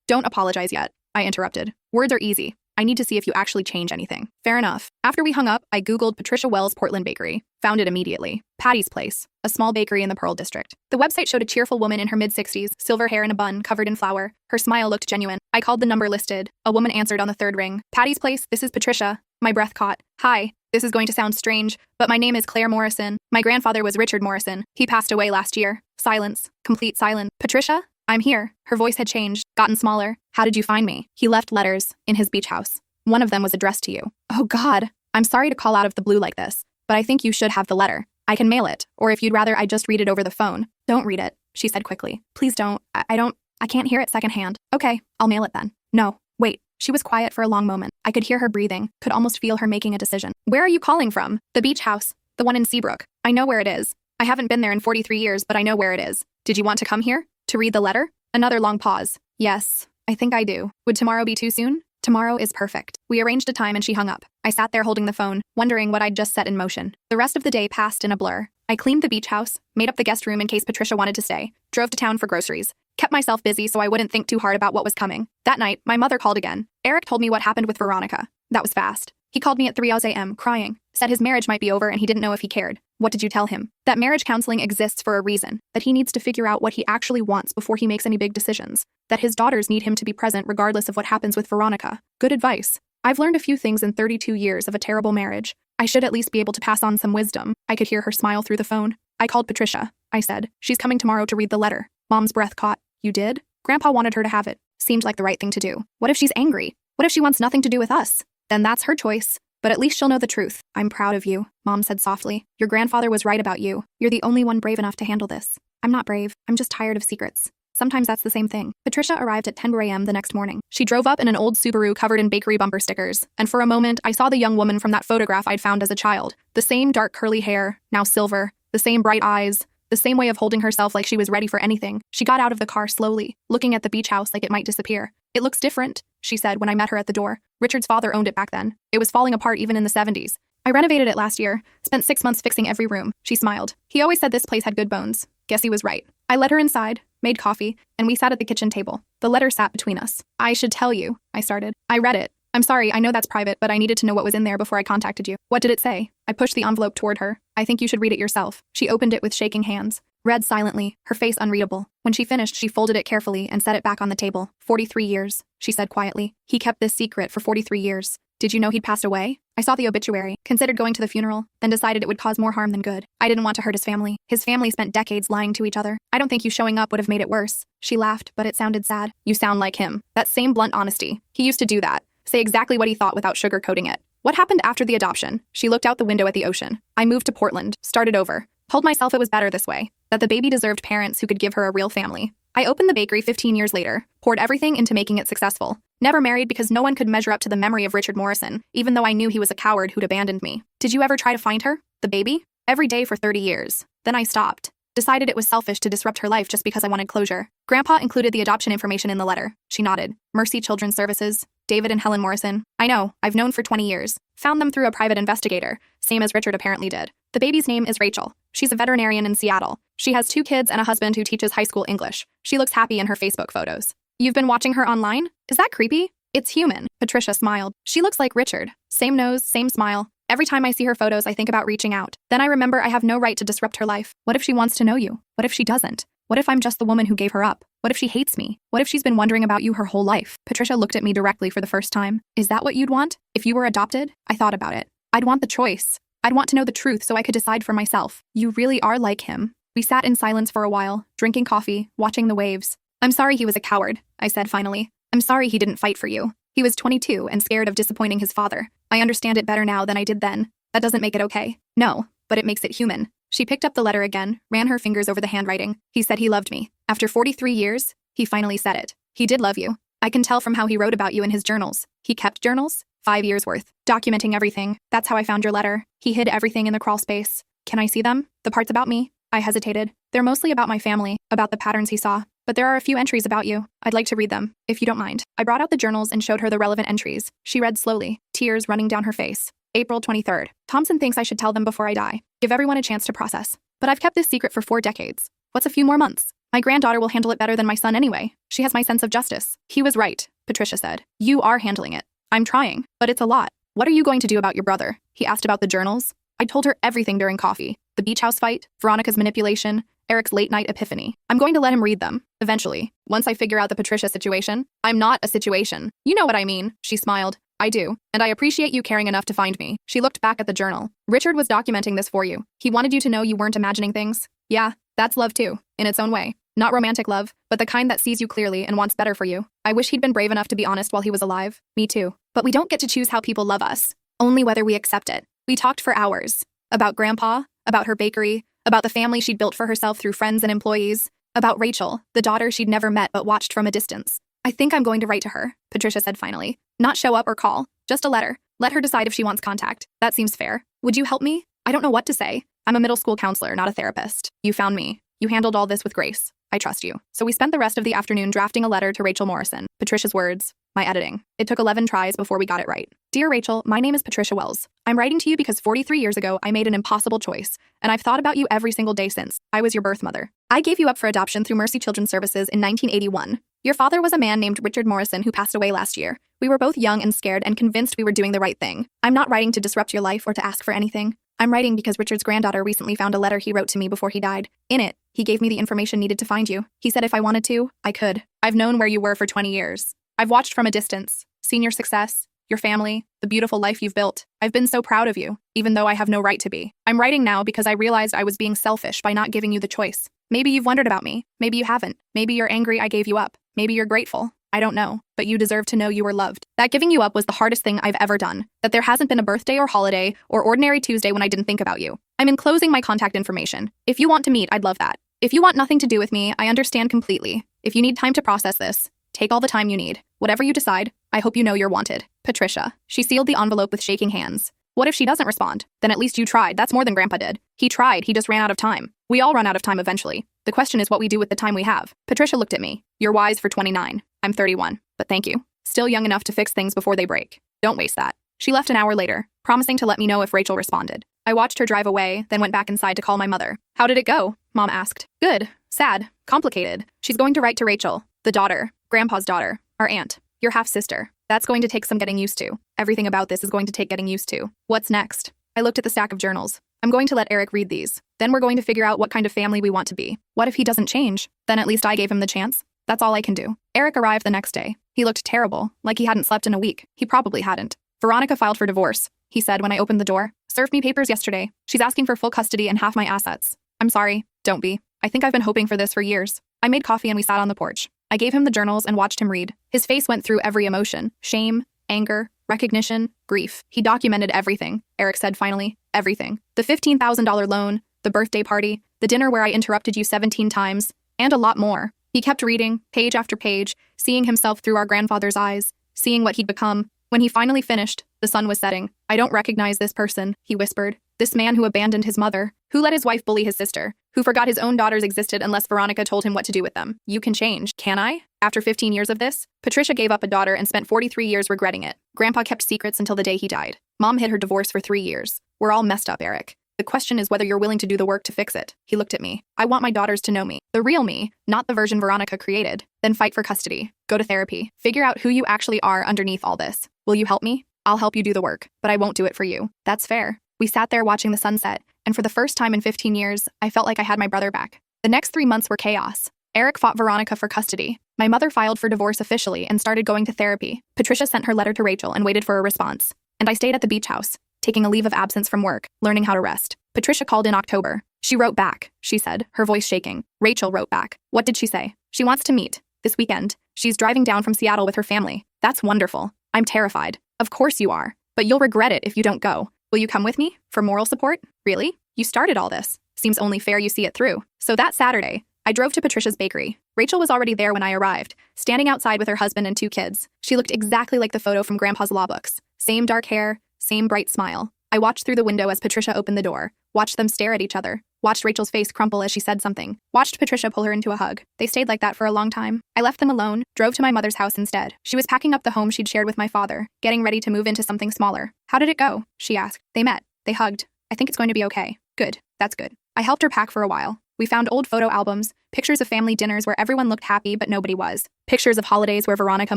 Don't apologize yet. I interrupted. Words are easy. I need to see if you actually change anything. Fair enough. After we hung up, I Googled Patricia Wells Portland Bakery. Found it immediately. Patty's Place, a small bakery in the Pearl District. The website showed a cheerful woman in her mid-60s, silver hair in a bun, covered in flour. Her smile looked genuine. I called the number listed. A woman answered on the third ring. Patty's Place, this is Patricia. My breath caught. Hi. This is going to sound strange, but my name is Claire Morrison. My grandfather was Richard Morrison. He passed away last year. Silence. Complete silence. Patricia? I'm here. Her voice had changed, gotten smaller. How did you find me? He left letters in his beach house. One of them was addressed to you. Oh God. I'm sorry to call out of the blue like this, but I think you should have the letter. I can mail it, or if you'd rather I just read it over the phone. Don't read it, she said quickly. Please don't. I can't hear it secondhand. Okay, I'll mail it then. No, wait. She was quiet for a long moment. I could hear her breathing, could almost feel her making a decision. Where are you calling from? The beach house. The one in Seabrook. I know where it is. I haven't been there in 43 years, but I know where it is. Did you want to come here? To read the letter? Another long pause. Yes, I think I do. Would tomorrow be too soon? Tomorrow is perfect. We arranged a time and she hung up. I sat there holding the phone, wondering what I'd just set in motion. The rest of the day passed in a blur. I cleaned the beach house, made up the guest room in case Patricia wanted to stay, drove to town for groceries, kept myself busy so I wouldn't think too hard about what was coming. That night, my mother called again. Eric told me what happened with Veronica. That was fast. He called me at 3 a.m., crying, said his marriage might be over and he didn't know if he cared. What did you tell him? That marriage counseling exists for a reason, that he needs to figure out what he actually wants before he makes any big decisions, that his daughters need him to be present regardless of what happens with Veronica. Good advice. I've learned a few things in 32 years of a terrible marriage. I should at least be able to pass on some wisdom. I could hear her smile through the phone. I called Patricia. I said, she's coming tomorrow to read the letter. Mom's breath caught. You did? Grandpa wanted her to have it. Seemed like the right thing to do. What if she's angry? What if she wants nothing to do with us? Then that's her choice. But at least she'll know the truth. I'm proud of you, Mom said softly. Your grandfather was right about you. You're the only one brave enough to handle this. I'm not brave. I'm just tired of secrets. Sometimes that's the same thing. Patricia arrived at 10 a.m. the next morning. She drove up in an old Subaru covered in bakery bumper stickers, and for a moment, I saw the young woman from that photograph I'd found as a child. The same dark curly hair, now silver, the same bright eyes, the same way of holding herself like she was ready for anything. She got out of the car slowly, looking at the beach house like it might disappear. It looks different, she said when I met her at the door. Richard's father owned it back then. It was falling apart even in the 70s. I renovated it last year, spent 6 months fixing every room. She smiled. He always said this place had good bones. Guess he was right. I led her inside, made coffee, and we sat at the kitchen table. The letter sat between us. I should tell you, I started. I read it. I'm sorry, I know that's private, but I needed to know what was in there before I contacted you. What did it say? I pushed the envelope toward her. I think you should read it yourself. She opened it with shaking hands. Read silently, her face unreadable. When she finished, she folded it carefully and set it back on the table. 43 years, she said quietly. He kept this secret for 43 years. Did you know he'd passed away? I saw the obituary, considered going to the funeral, then decided it would cause more harm than good. I didn't want to hurt his family. His family spent decades lying to each other. I don't think you showing up would have made it worse. She laughed, but it sounded sad. You sound like him. That same blunt honesty. He used to do that. Say exactly what he thought without sugarcoating it. What happened after the adoption? She looked out the window at the ocean. I moved to Portland, started over. Told myself it was better this way, that the baby deserved parents who could give her a real family. I opened the bakery 15 years later, poured everything into making it successful. Never married because no one could measure up to the memory of Richard Morrison, even though I knew he was a coward who'd abandoned me. Did you ever try to find her? The baby? Every day for 30 years. Then I stopped. Decided it was selfish to disrupt her life just because I wanted closure. Grandpa included the adoption information in the letter. She nodded. Mercy Children's Services. David and Helen Morrison. I know, I've known for 20 years. Found them through a private investigator, same as Richard apparently did. The baby's name is Rachel. She's a veterinarian in Seattle. She has 2 kids and a husband who teaches high school English. She looks happy in her Facebook photos. You've been watching her online? Is that creepy? It's human. Patricia smiled. She looks like Richard. Same nose, same smile. Every time I see her photos, I think about reaching out. Then I remember I have no right to disrupt her life. What if she wants to know you? What if she doesn't? What if I'm just the woman who gave her up? What if she hates me? What if she's been wondering about you her whole life? Patricia looked at me directly for the first time. Is that what you'd want? If you were adopted? I thought about it. I'd want the choice. I'd want to know the truth so I could decide for myself. You really are like him. We sat in silence for a while, drinking coffee, watching the waves. I'm sorry he was a coward, I said finally. I'm sorry he didn't fight for you. He was 22 and scared of disappointing his father. I understand it better now than I did then. That doesn't make it okay. No, but it makes it human. She picked up the letter again, ran her fingers over the handwriting. He said he loved me. After 43 years, he finally said it. He did love you. I can tell from how he wrote about you in his journals. He kept journals? 5 years worth. Documenting everything. That's how I found your letter. He hid everything in the crawl space. Can I see them? The parts about me? I hesitated. They're mostly about my family, about the patterns he saw. but there are a few entries about you. I'd like to read them, if you don't mind. I brought out the journals and showed her the relevant entries. She read slowly, tears running down her face. April 23rd. Thompson thinks I should tell them before I die. Give everyone a chance to process. But I've kept this secret for 4 decades. What's a few more months? My granddaughter will handle it better than my son anyway. She has my sense of justice. He was right, Patricia said. You are handling it. I'm trying, but it's a lot. What are you going to do about your brother? He asked about the journals. I told her everything during coffee. The beach house fight, Veronica's manipulation, Eric's late-night epiphany. I'm going to let him read them, eventually, once I figure out the Patricia situation. I'm not a situation. You know what I mean, she smiled. I do, and I appreciate you caring enough to find me. She looked back at the journal. Richard was documenting this for you. He wanted you to know you weren't imagining things. Yeah, that's love too, in its own way. Not romantic love, but the kind that sees you clearly and wants better for you. I wish he'd been brave enough to be honest while he was alive. Me too. But we don't get to choose how people love us, only whether we accept it. We talked for hours. About Grandpa, about her bakery, about the family she'd built for herself through friends and employees, about Rachel, the daughter she'd never met but watched from a distance. I think I'm going to write to her, Patricia said finally. Not show up or call, just a letter. Let her decide if she wants contact. That seems fair. Would you help me? I don't know what to say. I'm a middle school counselor, not a therapist. You found me. You handled all this with grace. I trust you. So we spent the rest of the afternoon drafting a letter to Rachel Morrison. Patricia's words, my editing. It took 11 tries before we got it right. Dear Rachel, my name is Patricia Wells. I'm writing to you because 43 years ago I made an impossible choice, and I've thought about you every single day since. I was your birth mother. I gave you up for adoption through Mercy Children's Services in 1981. Your father was a man named Richard Morrison who passed away last year. We were both young and scared and convinced we were doing the right thing. I'm not writing to disrupt your life or to ask for anything. I'm writing because Richard's granddaughter recently found a letter he wrote to me before he died. In it, he gave me the information needed to find you. He said if I wanted to, I could. I've known where you were for 20 years. I've watched from a distance, seen your success, your family, the beautiful life you've built. I've been so proud of you, even though I have no right to be. I'm writing now because I realized I was being selfish by not giving you the choice. Maybe you've wondered about me. Maybe you haven't. Maybe you're angry I gave you up. Maybe you're grateful. I don't know, but you deserve to know you were loved. That giving you up was the hardest thing I've ever done. That there hasn't been a birthday or holiday or ordinary Tuesday when I didn't think about you. I'm enclosing my contact information. If you want to meet, I'd love that. If you want nothing to do with me, I understand completely. If you need time to process this, take all the time you need. Whatever you decide, I hope you know you're wanted. Patricia. She sealed the envelope with shaking hands. What if she doesn't respond? Then at least you tried. That's more than Grandpa did. He tried, he just ran out of time. We all run out of time eventually. The question is what we do with the time we have. Patricia looked at me. You're wise for 29. I'm 31. But thank you. Still young enough to fix things before they break. Don't waste that. She left an hour later, promising to let me know if Rachel responded. I watched her drive away, then went back inside to call my mother. How did it go? Mom asked. Good. Sad. Complicated. She's going to write to Rachel, the daughter, Grandpa's daughter, our aunt, your half-sister. That's going to take some getting used to. Everything about this is going to take getting used to. What's next? I looked at the stack of journals. I'm going to let Eric read these. Then we're going to figure out what kind of family we want to be. What if he doesn't change? Then at least I gave him the chance. That's all I can do. Eric arrived the next day. He looked terrible, like he hadn't slept in a week. He probably hadn't. Veronica filed for divorce, he said when I opened the door. Served me papers yesterday. She's asking for full custody and half my assets. I'm sorry. Don't be. I think I've been hoping for this for years. I made coffee and we sat on the porch. I gave him the journals and watched him read. His face went through every emotion. Shame, anger, recognition, grief. He documented everything, Eric said finally. Everything. The $15,000 loan, the birthday party, the dinner where I interrupted you 17 times, and a lot more. He kept reading, page after page, seeing himself through our grandfather's eyes, seeing what he'd become. When he finally finished, the sun was setting. I don't recognize this person, he whispered. This man who abandoned his mother, who let his wife bully his sister, who forgot his own daughters existed unless Veronica told him what to do with them. You can change, can I? After 15 years of this, Patricia gave up a daughter and spent 43 years regretting it. Grandpa kept secrets until the day he died. Mom hid her divorce for 3 years. We're all messed up, Eric. The question is whether you're willing to do the work to fix it. He looked at me. I want my daughters to know me. The real me, not the version Veronica created. Then fight for custody. Go to therapy. Figure out who you actually are underneath all this. Will you help me? I'll help you do the work, but I won't do it for you. That's fair. We sat there watching the sunset, and for the first time in 15 years, I felt like I had my brother back. The next 3 months were chaos. Eric fought Veronica for custody. My mother filed for divorce officially and started going to therapy. Patricia sent her letter to Rachel and waited for a response. And I stayed at the beach house, taking a leave of absence from work, learning how to rest. Patricia called in October. She wrote back, she said, her voice shaking. Rachel wrote back. What did she say? She wants to meet. This weekend. She's driving down from Seattle with her family. That's wonderful. I'm terrified. Of course you are. But you'll regret it if you don't go. Will you come with me? For moral support? Really? You started all this. Seems only fair you see it through. So that Saturday, I drove to Patricia's bakery. Rachel was already there when I arrived, standing outside with her husband and 2 kids. She looked exactly like the photo from Grandpa's law books. Same dark hair, same bright smile. I watched through the window as Patricia opened the door, watched them stare at each other. Watched Rachel's face crumple as she said something. Watched Patricia pull her into a hug. They stayed like that for a long time. I left them alone, drove to my mother's house instead. She was packing up the home she'd shared with my father, getting ready to move into something smaller. How did it go? She asked. They met. They hugged. I think it's going to be okay. Good. That's good. I helped her pack for a while. We found old photo albums, pictures of family dinners where everyone looked happy but nobody was, pictures of holidays where Veronica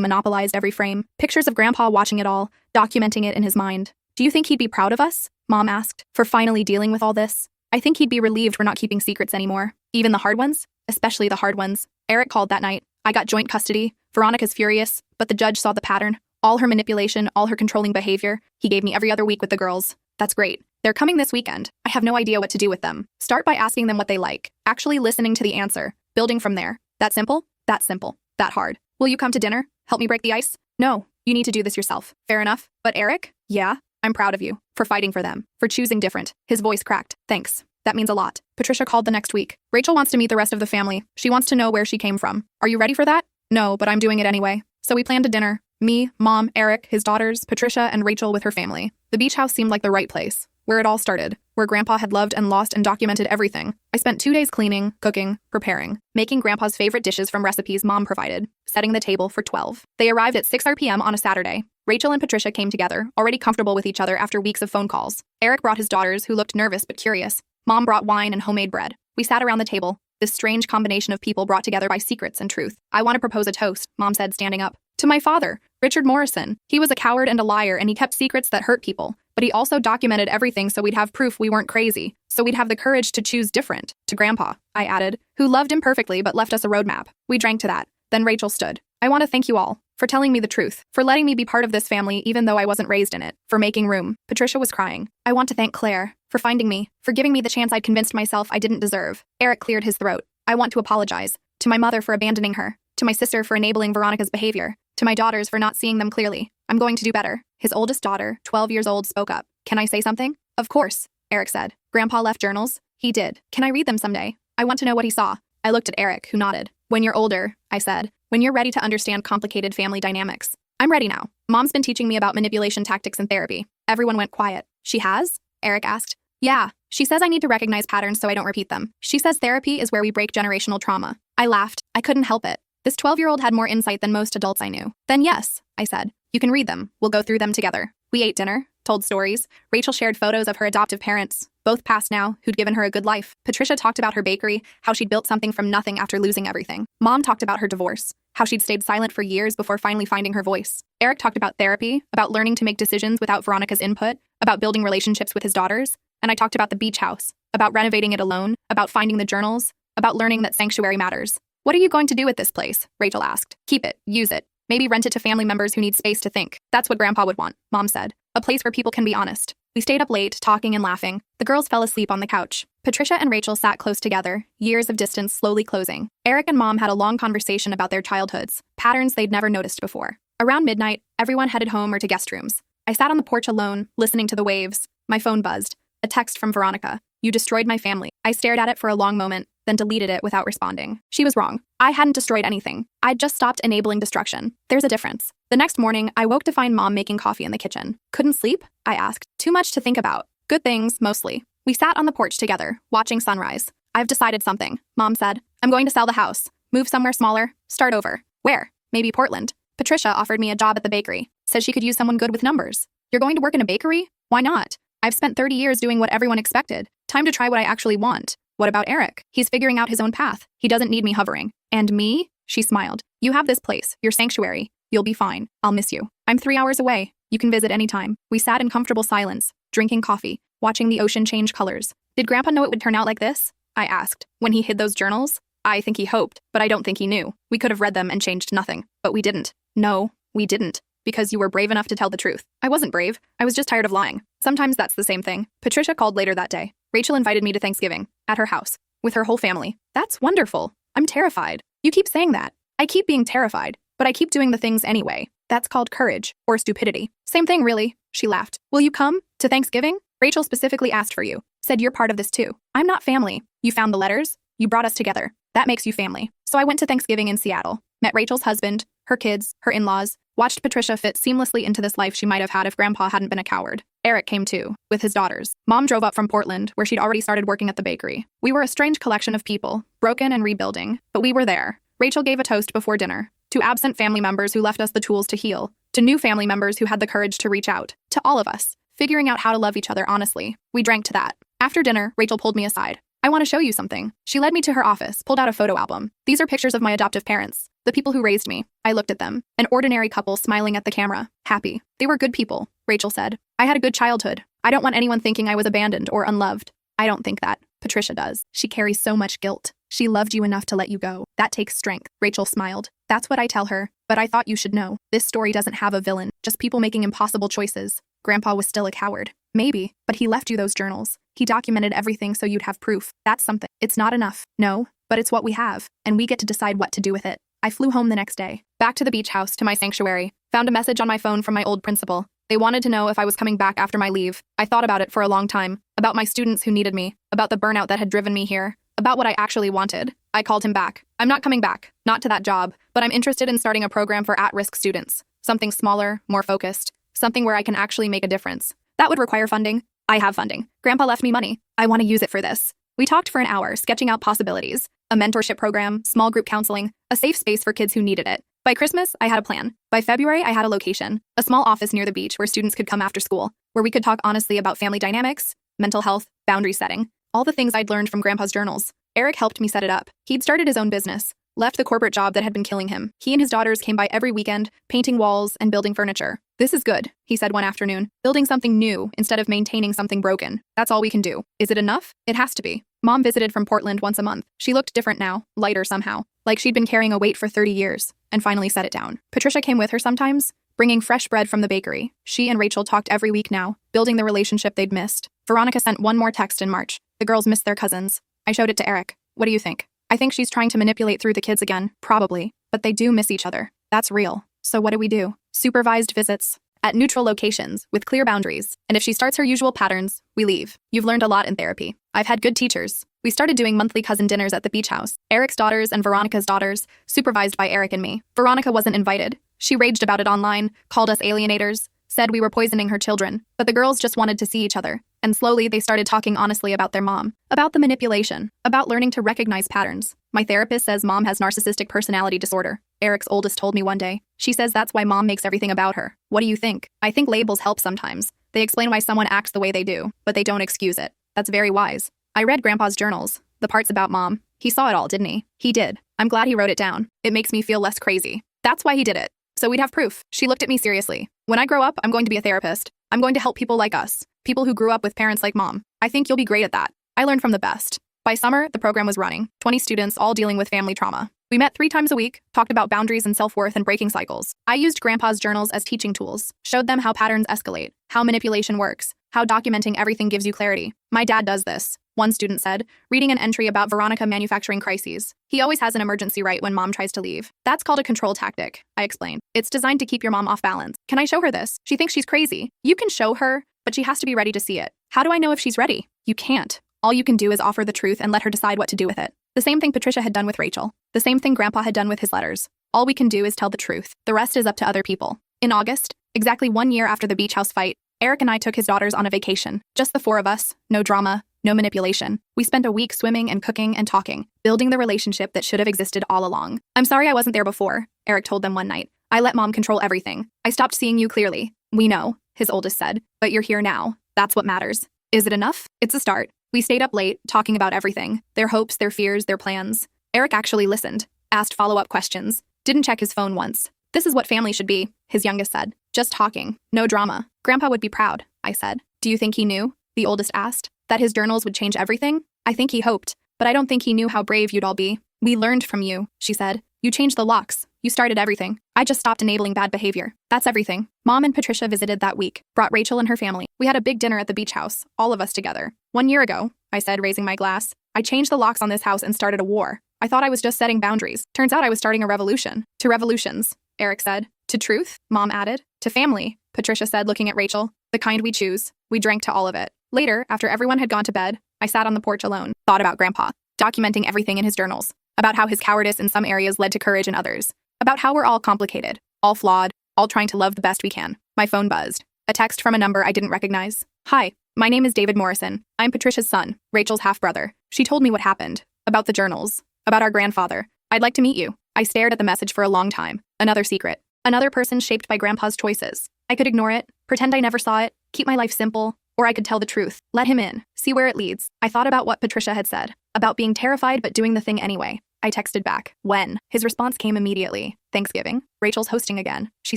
monopolized every frame, pictures of Grandpa watching it all, documenting it in his mind. Do you think he'd be proud of us? Mom asked, for finally dealing with all this. I think he'd be relieved we're not keeping secrets anymore. Even the hard ones? Especially the hard ones. Eric called that night. I got joint custody. Veronica's furious, but the judge saw the pattern. All her manipulation, all her controlling behavior. He gave me every other week with the girls. That's great. They're coming this weekend. I have no idea what to do with them. Start by asking them what they like. Actually listening to the answer. Building from there. That simple? That simple. That hard. Will you come to dinner? Help me break the ice? No. You need to do this yourself. Fair enough. But Eric? Yeah? I'm proud of you. For fighting for them. For choosing different. His voice cracked. Thanks. That means a lot. Patricia called the next week. Rachel wants to meet the rest of the family. She wants to know where she came from. Are you ready for that? No, but I'm doing it anyway. So we planned a dinner. Me, Mom, Eric, his daughters, Patricia, and Rachel with her family. The beach house seemed like the right place. Where it all started. Where Grandpa had loved and lost and documented everything. I spent 2 days cleaning, cooking, preparing, making Grandpa's favorite dishes from recipes Mom provided, setting the table for 12. They arrived at 6 p.m. on a Saturday. Rachel and Patricia came together, already comfortable with each other after weeks of phone calls. Eric brought his daughters, who looked nervous but curious. Mom brought wine and homemade bread. We sat around the table, this strange combination of people brought together by secrets and truth. I want to propose a toast, Mom said, standing up. To my father, Richard Morrison. He was a coward and a liar, and he kept secrets that hurt people. But he also documented everything so we'd have proof we weren't crazy. So we'd have the courage to choose different. To Grandpa, I added, who loved imperfectly but left us a roadmap. We drank to that. Then Rachel stood. I want to thank you all. For telling me the truth. For letting me be part of this family even though I wasn't raised in it. For making room. Patricia was crying. I want to thank Claire. For finding me. For giving me the chance I'd convinced myself I didn't deserve. Eric cleared his throat. I want to apologize. To my mother for abandoning her. To my sister for enabling Veronica's behavior. To my daughters for not seeing them clearly. I'm going to do better. His oldest daughter, 12 years old, spoke up. Can I say something? Of course, Eric said. Grandpa left journals? He did. Can I read them someday? I want to know what he saw. I looked at Eric, who nodded. When you're older, I said. When you're ready to understand complicated family dynamics. I'm ready now. Mom's been teaching me about manipulation tactics in therapy. Everyone went quiet. She has? Eric asked. Yeah. She says I need to recognize patterns so I don't repeat them. She says therapy is where we break generational trauma. I laughed. I couldn't help it. This 12-year-old had more insight than most adults I knew. Then yes, I said. You can read them. We'll go through them together. We ate dinner, told stories. Rachel shared photos of her adoptive parents, both passed now, who'd given her a good life. Patricia talked about her bakery, how she'd built something from nothing after losing everything. Mom talked about her divorce, how she'd stayed silent for years before finally finding her voice. Eric talked about therapy, about learning to make decisions without Veronica's input, about building relationships with his daughters. And I talked about the beach house, about renovating it alone, about finding the journals, about learning that sanctuary matters. What are you going to do with this place? Rachel asked. Keep it, use it. Maybe rent it to family members who need space to think. That's what Grandpa would want, Mom said. A place where people can be honest. We stayed up late, talking and laughing. The girls fell asleep on the couch. Patricia and Rachel sat close together, years of distance slowly closing. Eric and Mom had a long conversation about their childhoods, patterns they'd never noticed before. Around midnight, everyone headed home or to guest rooms. I sat on the porch alone, listening to the waves. My phone buzzed. A text from Veronica. You destroyed my family. I stared at it for a long moment, then deleted it without responding. She was wrong. I hadn't destroyed anything. I'd just stopped enabling destruction. There's a difference. The next morning, I woke to find Mom making coffee in the kitchen. Couldn't sleep? I asked. Too much to think about. Good things, mostly. We sat on the porch together, watching sunrise. I've decided something, Mom said. I'm going to sell the house. Move somewhere smaller. Start over. Where? Maybe Portland. Patricia offered me a job at the bakery. Said she could use someone good with numbers. You're going to work in a bakery? Why not? I've spent 30 years doing what everyone expected. Time to try what I actually want. What about Eric? He's figuring out his own path. He doesn't need me hovering. And me? She smiled. You have this place, your sanctuary. You'll be fine. I'll miss you. I'm 3 hours away. You can visit anytime. We sat in comfortable silence, drinking coffee, watching the ocean change colors. Did Grandpa know it would turn out like this? I asked. When he hid those journals? I think he hoped, but I don't think he knew. We could have read them and changed nothing. But we didn't. No, we didn't. Because you were brave enough to tell the truth. I wasn't brave. I was just tired of lying. Sometimes that's the same thing. Patricia called later that day. Rachel invited me to Thanksgiving, at her house, with her whole family. That's wonderful. I'm terrified. You keep saying that. I keep being terrified, but I keep doing the things anyway. That's called courage, or stupidity. Same thing, really. She laughed. Will you come? To Thanksgiving? Rachel specifically asked for you. Said you're part of this too. I'm not family. You found the letters. You brought us together. That makes you family. So I went to Thanksgiving in Seattle. Met Rachel's husband, her kids, her in-laws. Watched Patricia fit seamlessly into this life she might have had if Grandpa hadn't been a coward. Eric came too, with his daughters. Mom drove up from Portland, where she'd already started working at the bakery. We were a strange collection of people, broken and rebuilding, but we were there. Rachel gave a toast before dinner. To absent family members who left us the tools to heal. To new family members who had the courage to reach out. To all of us, figuring out how to love each other honestly. We drank to that. After dinner, Rachel pulled me aside. I want to show you something. She led me to her office, pulled out a photo album. These are pictures of my adoptive parents, the people who raised me. I looked at them. An ordinary couple smiling at the camera, happy. They were good people, Rachel said. I had a good childhood. I don't want anyone thinking I was abandoned or unloved. I don't think that. Patricia does. She carries so much guilt. She loved you enough to let you go. That takes strength. Rachel smiled. That's what I tell her. But I thought you should know. This story doesn't have a villain, just people making impossible choices. Grandpa was still a coward. Maybe, but he left you those journals. He documented everything so you'd have proof. That's something. It's not enough. No, but it's what we have, and we get to decide what to do with it. I flew home the next day, back to the beach house, to my sanctuary. Found a message on my phone from my old principal. They wanted to know if I was coming back after my leave. I thought about it for a long time, about my students who needed me, about the burnout that had driven me here, about what I actually wanted. I called him back. I'm not coming back, not to that job, but I'm interested in starting a program for at-risk students. Something smaller, more focused, something where I can actually make a difference. That would require funding. I have funding. Grandpa left me money. I want to use it for this. We talked for an hour, sketching out possibilities. A mentorship program, small group counseling, a safe space for kids who needed it. By Christmas, I had a plan. By February, I had a location. A small office near the beach where students could come after school, where we could talk honestly about family dynamics, mental health, boundary setting, all the things I'd learned from Grandpa's journals. Eric helped me set it up. He'd started his own business, left the corporate job that had been killing him. He and his daughters came by every weekend, painting walls and building furniture. This is good, he said one afternoon. Building something new instead of maintaining something broken. That's all we can do. Is it enough? It has to be. Mom visited from Portland once a month. She looked different now, lighter somehow, like she'd been carrying a weight for 30 years, and finally set it down. Patricia came with her sometimes, bringing fresh bread from the bakery. She and Rachel talked every week now, building the relationship they'd missed. Veronica sent one more text in March. The girls missed their cousins. I showed it to Eric. What do you think? I think she's trying to manipulate through the kids again, probably, but they do miss each other. That's real. So what do we do? Supervised visits. At neutral locations, with clear boundaries. And if she starts her usual patterns, we leave. You've learned a lot in therapy. I've had good teachers. We started doing monthly cousin dinners at the beach house. Eric's daughters and Veronica's daughters, supervised by Eric and me. Veronica wasn't invited. She raged about it online, called us alienators, said we were poisoning her children. But the girls just wanted to see each other. And slowly they started talking honestly about their mom. About the manipulation. About learning to recognize patterns. My therapist says mom has narcissistic personality disorder. Eric's oldest told me one day. She says that's why mom makes everything about her. What do you think? I think labels help sometimes. They explain why someone acts the way they do, but they don't excuse it. That's very wise. I read Grandpa's journals, the parts about mom. He saw it all, didn't he? He did. I'm glad he wrote it down. It makes me feel less crazy. That's why he did it. So we'd have proof. She looked at me seriously. When I grow up, I'm going to be a therapist. I'm going to help people like us. People who grew up with parents like mom. I think you'll be great at that. I learned from the best. By summer, the program was running. 20 students all dealing with family trauma. We met 3 times a week, talked about boundaries and self-worth and breaking cycles. I used Grandpa's journals as teaching tools, showed them how patterns escalate, how manipulation works, how documenting everything gives you clarity. My dad does this, one student said, reading an entry about Veronica manufacturing crises. He always has an emergency right when mom tries to leave. That's called a control tactic, I explained. It's designed to keep your mom off balance. Can I show her this? She thinks she's crazy. You can show her, but she has to be ready to see it. How do I know if she's ready? You can't. All you can do is offer the truth and let her decide what to do with it. The same thing Patricia had done with Rachel. The same thing Grandpa had done with his letters. All we can do is tell the truth. The rest is up to other people. In August, exactly 1 year after the beach house fight, Eric and I took his daughters on a vacation. Just the 4 of us. No drama, no manipulation. We spent a week swimming and cooking and talking, building the relationship that should have existed all along. I'm sorry I wasn't there before, Eric told them one night. I let mom control everything. I stopped seeing you clearly. We know, his oldest said, but you're here now. That's what matters. Is it enough? It's a start. We stayed up late, talking about everything. Their hopes, their fears, their plans. Eric actually listened, asked follow-up questions, didn't check his phone once. This is what family should be, his youngest said. Just talking, no drama. Grandpa would be proud, I said. Do you think he knew? The oldest asked. That his journals would change everything? I think he hoped, but I don't think he knew how brave you'd all be. We learned from you, she said. You changed the locks. You started everything. I just stopped enabling bad behavior. That's everything. Mom and Patricia visited that week, brought Rachel and her family. We had a big dinner at the beach house, all of us together. 1 year ago, I said, raising my glass, I changed the locks on this house and started a war. I thought I was just setting boundaries. Turns out I was starting a revolution. To revolutions, Eric said. To truth, Mom added. To family, Patricia said, looking at Rachel. The kind we choose. We drank to all of it. Later, after everyone had gone to bed, I sat on the porch alone, thought about Grandpa, documenting everything in his journals, about how his cowardice in some areas led to courage in others, about how we're all complicated, all flawed, all trying to love the best we can. My phone buzzed. A text from a number I didn't recognize. Hi, my name is David Morrison. I'm Patricia's son, Rachel's half-brother. She told me what happened. About the journals. About our grandfather. I'd like to meet you. I stared at the message for a long time. Another secret. Another person shaped by Grandpa's choices. I could ignore it, pretend I never saw it, keep my life simple, or I could tell the truth. Let him in. See where it leads. I thought about what Patricia had said. About being terrified but doing the thing anyway. I texted back. When? His response came immediately. Thanksgiving. Rachel's hosting again. She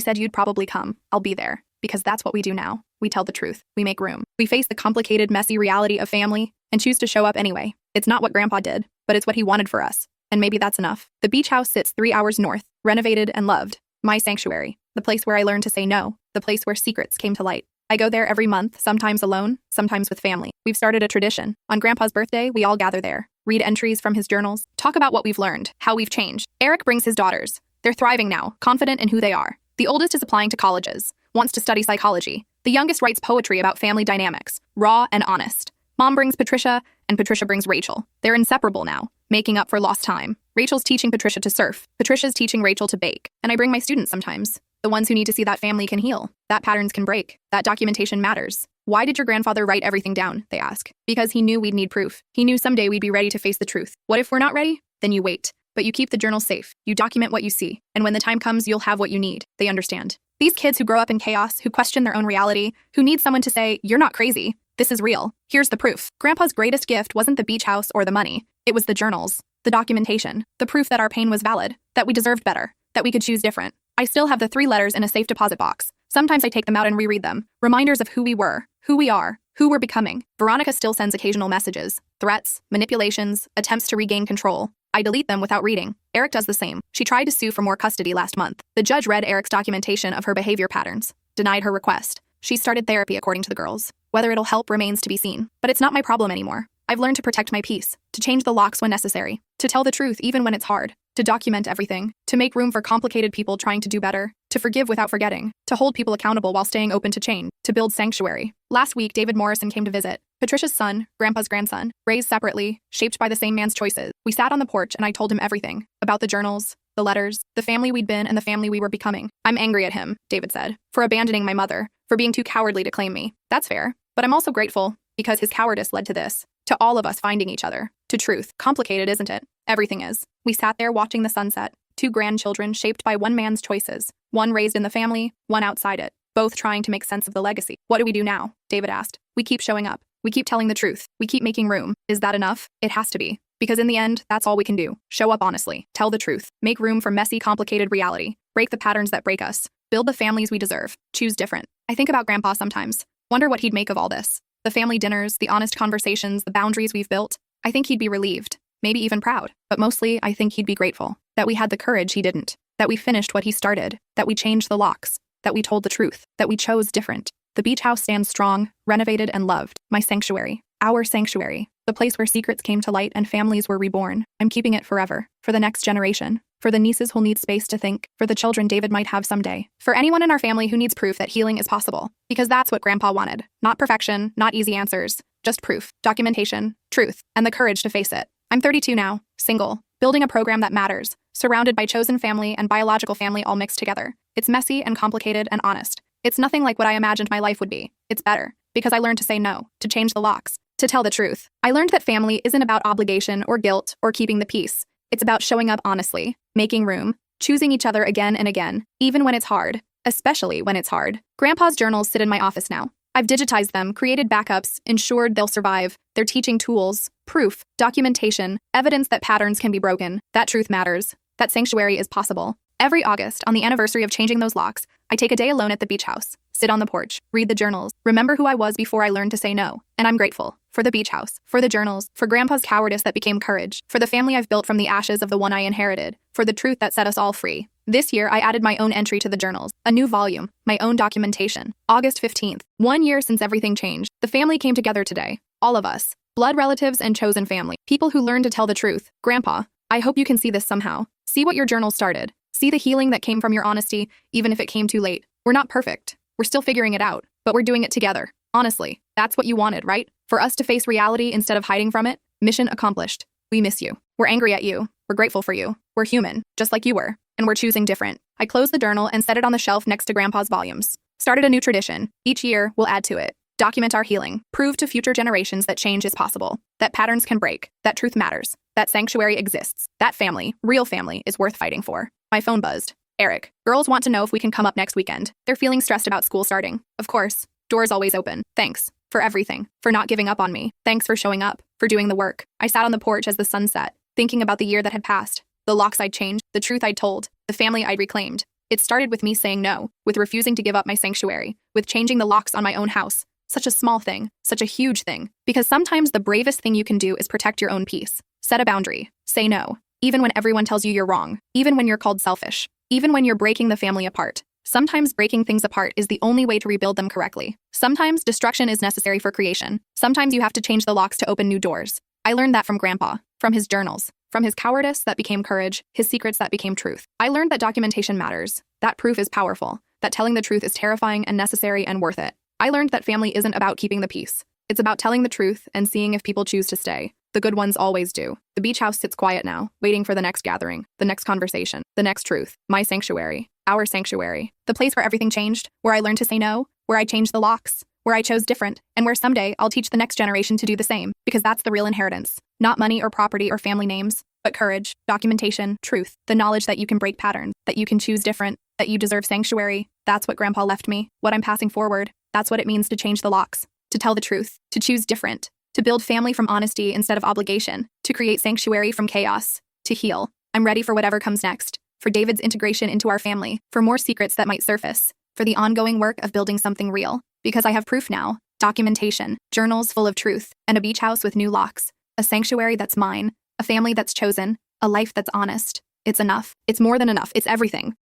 said you'd probably come. I'll be there. Because that's what we do now. We tell the truth. We make room. We face the complicated, messy reality of family and choose to show up anyway. It's not what Grandpa did, but it's what he wanted for us. And maybe that's enough. The beach house sits 3 hours north, renovated and loved. My sanctuary. The place where I learned to say no. The place where secrets came to light. I go there every month, sometimes alone, sometimes with family. We've started a tradition. On Grandpa's birthday, we all gather there, read entries from his journals, talk about what we've learned, how we've changed. Eric brings his daughters. They're thriving now, confident in who they are. The oldest is applying to colleges, wants to study psychology. The youngest writes poetry about family dynamics, raw and honest. Mom brings Patricia, and Patricia brings Rachel. They're inseparable now, making up for lost time. Rachel's teaching Patricia to surf. Patricia's teaching Rachel to bake. And I bring my students sometimes. The ones who need to see that family can heal, that patterns can break, that documentation matters. Why did your grandfather write everything down, they ask. Because he knew we'd need proof. He knew someday we'd be ready to face the truth. What if we're not ready? Then you wait. But you keep the journal safe. You document what you see. And when the time comes, you'll have what you need. They understand. These kids who grow up in chaos, who question their own reality, who need someone to say, you're not crazy. This is real. Here's the proof. Grandpa's greatest gift wasn't the beach house or the money. It was the journals, the documentation, the proof that our pain was valid, that we deserved better, that we could choose different. I still have the 3 letters in a safe deposit box. Sometimes I take them out and reread them. Reminders of who we were, who we are, who we're becoming. Veronica still sends occasional messages, threats, manipulations, attempts to regain control. I delete them without reading. Eric does the same. She tried to sue for more custody last month. The judge read Eric's documentation of her behavior patterns, denied her request. She started therapy according to the girls. Whether it'll help remains to be seen. But it's not my problem anymore. I've learned to protect my peace, to change the locks when necessary, to tell the truth even when it's hard, to document everything, to make room for complicated people trying to do better, to forgive without forgetting, to hold people accountable while staying open to change, to build sanctuary. Last week, David Morrison came to visit. Patricia's son, Grandpa's grandson, raised separately, shaped by the same man's choices. We sat on the porch and I told him everything, about the journals, the letters, the family we'd been and the family we were becoming. I'm angry at him, David said, for abandoning my mother, for being too cowardly to claim me. That's fair. But I'm also grateful, because his cowardice led to this. To all of us finding each other. To truth. Complicated, isn't it? Everything is. We sat there watching the sunset. 2 grandchildren shaped by one man's choices. One raised in the family, one outside it. Both trying to make sense of the legacy. What do we do now? David asked. We keep showing up. We keep telling the truth. We keep making room. Is that enough? It has to be. Because in the end, that's all we can do. Show up honestly. Tell the truth. Make room for messy, complicated reality. Break the patterns that break us. Build the families we deserve. Choose different. I think about Grandpa sometimes. Wonder what he'd make of all this. The family dinners, the honest conversations, the boundaries we've built. I think he'd be relieved, maybe even proud. But mostly, I think he'd be grateful that we had the courage he didn't, that we finished what he started, that we changed the locks, that we told the truth, that we chose different. The beach house stands strong, renovated and loved. My sanctuary. Our sanctuary. The place where secrets came to light and families were reborn. I'm keeping it forever. For the next generation. For the nieces who'll need space to think. For the children David might have someday. For anyone in our family who needs proof that healing is possible. Because that's what Grandpa wanted. Not perfection, not easy answers. Just proof, documentation, truth, and the courage to face it. I'm 32 now, single, building a program that matters, surrounded by chosen family and biological family all mixed together. It's messy and complicated and honest. It's nothing like what I imagined my life would be. It's better. Because I learned to say no, to change the locks, to tell the truth. I learned that family isn't about obligation or guilt or keeping the peace. It's about showing up honestly, making room, choosing each other again and again, even when it's hard, especially when it's hard. Grandpa's journals sit in my office now. I've digitized them, created backups, ensured they'll survive. They're teaching tools, proof, documentation, evidence that patterns can be broken, that truth matters, that sanctuary is possible. Every August, on the anniversary of changing those locks, I take a day alone at the beach house, sit on the porch, read the journals, remember who I was before I learned to say no. And I'm grateful. For the beach house, for the journals, for Grandpa's cowardice that became courage, for the family I've built from the ashes of the one I inherited, for the truth that set us all free. This year, I added my own entry to the journals, a new volume, my own documentation. August 15th, 1 year since everything changed. The family came together today. All of us. Blood relatives and chosen family. People who learned to tell the truth. Grandpa, I hope you can see this somehow. See what your journal started. See the healing that came from your honesty, even if it came too late. We're not perfect. We're still figuring it out, but we're doing it together. Honestly, that's what you wanted, right? For us to face reality instead of hiding from it. Mission accomplished. We miss you. We're angry at you. We're grateful for you. We're human, just like you were. And we're choosing different. I closed the journal and set it on the shelf next to Grandpa's volumes. Started a new tradition. Each year, we'll add to it. Document our healing. Prove to future generations that change is possible, that patterns can break, that truth matters, that sanctuary exists, that family, real family, is worth fighting for. My phone buzzed. Eric, girls want to know if we can come up next weekend. They're feeling stressed about school starting. Of course. Doors always open. Thanks. For everything. For not giving up on me. Thanks for showing up. For doing the work. I sat on the porch as the sun set, thinking about the year that had passed. The locks I'd changed, the truth I'd told, the family I'd reclaimed. It started with me saying no, with refusing to give up my sanctuary, with changing the locks on my own house. Such a small thing, such a huge thing. Because sometimes the bravest thing you can do is protect your own peace. Set a boundary. Say no. Even when everyone tells you you're wrong. Even when you're called selfish. Even when you're breaking the family apart. Sometimes breaking things apart is the only way to rebuild them correctly. Sometimes destruction is necessary for creation. Sometimes you have to change the locks to open new doors. I learned that from Grandpa, from his journals, from his cowardice that became courage, his secrets that became truth. I learned that documentation matters, that proof is powerful, that telling the truth is terrifying and necessary and worth it. I learned that family isn't about keeping the peace. It's about telling the truth and seeing if people choose to stay. The good ones always do. The beach house sits quiet now, waiting for the next gathering, the next conversation, the next truth. My sanctuary. Our sanctuary. The place where everything changed, where I learned to say no, where I changed the locks, where I chose different, and where someday I'll teach the next generation to do the same, because that's the real inheritance. Not money or property or family names, but courage, documentation, truth, the knowledge that you can break patterns, that you can choose different, that you deserve sanctuary. That's what Grandpa left me, what I'm passing forward. That's what it means to change the locks, to tell the truth, to choose different, to build family from honesty instead of obligation, to create sanctuary from chaos, to heal. I'm ready for whatever comes next, for David's integration into our family, for more secrets that might surface, for the ongoing work of building something real, because I have proof now, documentation, journals full of truth, and a beach house with new locks, a sanctuary that's mine, a family that's chosen, a life that's honest. It's enough. It's more than enough. It's everything.